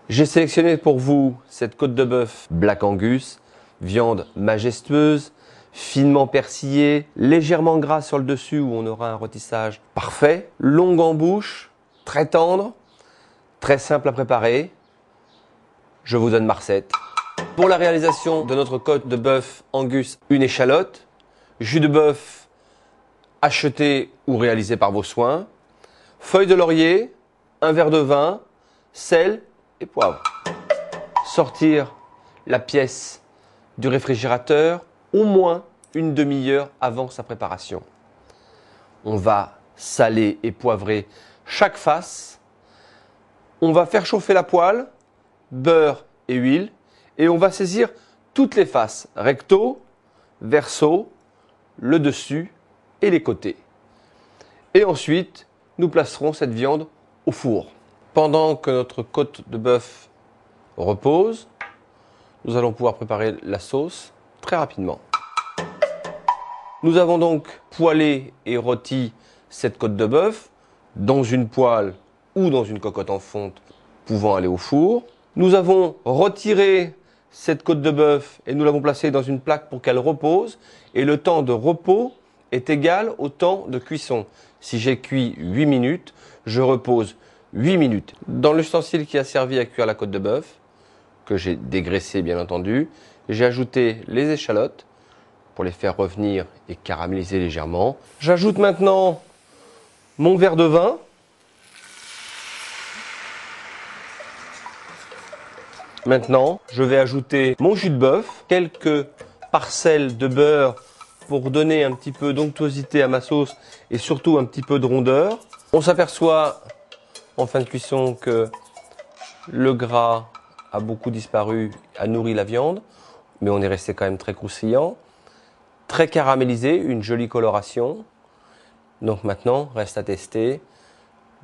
J'ai sélectionné pour vous cette côte de bœuf Black Angus, viande majestueuse, finement persillée, légèrement gras sur le dessus où on aura un rôtissage parfait, longue en bouche, très tendre, très simple à préparer. Je vous donne ma recette. Pour la réalisation de notre côte de bœuf Angus, une échalote, jus de bœuf acheté ou réalisé par vos soins, feuilles de laurier, un verre de vin, sel et poivre. Sortir la pièce du réfrigérateur au moins une demi-heure avant sa préparation. On va saler et poivrer chaque face. On va faire chauffer la poêle, beurre et huile, et on va saisir toutes les faces, recto, verso, le dessus et les côtés. Et ensuite, nous placerons cette viande au four. Pendant que notre côte de bœuf repose, nous allons pouvoir préparer la sauce très rapidement. Nous avons donc poêlé et rôti cette côte de bœuf dans une poêle ou dans une cocotte en fonte pouvant aller au four. Nous avons retiré cette côte de bœuf et nous l'avons placée dans une plaque pour qu'elle repose. Et le temps de repos est égal au temps de cuisson. Si j'ai cuit 8 minutes, je repose 8 minutes. Dans l'ustensile qui a servi à cuire la côte de bœuf, que j'ai dégraissé bien entendu, j'ai ajouté les échalotes pour les faire revenir et caraméliser légèrement. J'ajoute maintenant mon verre de vin. Maintenant, je vais ajouter mon jus de bœuf, quelques parcelles de beurre pour donner un petit peu d'onctuosité à ma sauce et surtout un petit peu de rondeur. On s'aperçoit en fin de cuisson que le gras a beaucoup disparu, a nourri la viande, mais on est resté quand même très croustillant, très caramélisé, une jolie coloration. Donc maintenant, reste à tester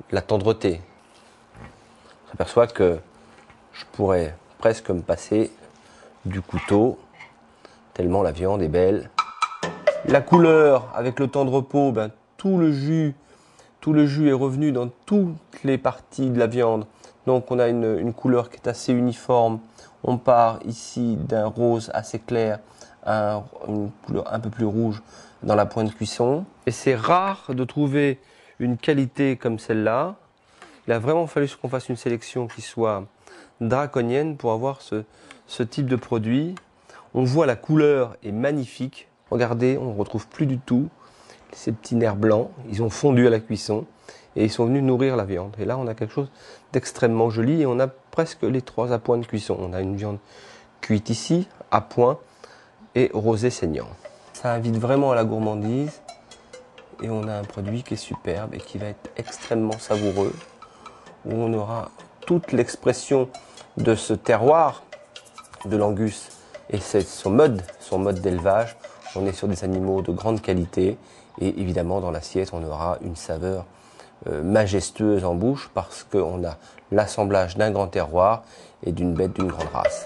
la tendreté. On s'aperçoit que je pourrais presque me passer du couteau, tellement la viande est belle. La couleur, avec le temps de repos, tout le jus est revenu dans toutes les parties de la viande. Donc on a une couleur qui est assez uniforme. On part ici d'un rose assez clair à une couleur un peu plus rouge dans la pointe de cuisson. Et c'est rare de trouver une qualité comme celle-là. Il a vraiment fallu qu'on fasse une sélection qui soit draconienne pour avoir ce type de produit. On voit la couleur est magnifique. Regardez, on ne retrouve plus du tout ces petits nerfs blancs. Ils ont fondu à la cuisson et ils sont venus nourrir la viande. Et là, on a quelque chose d'extrêmement joli et on a presque les 3 à point de cuisson. On a une viande cuite ici, à point et rosé saignant. Ça invite vraiment à la gourmandise et on a un produit qui est superbe et qui va être extrêmement savoureux, où on aura toute l'expression de ce terroir de l'Angus et son mode d'élevage. On est sur des animaux de grande qualité et évidemment dans l'assiette on aura une saveur majestueuse en bouche parce qu'on a l'assemblage d'un grand terroir et d'une bête d'une grande race.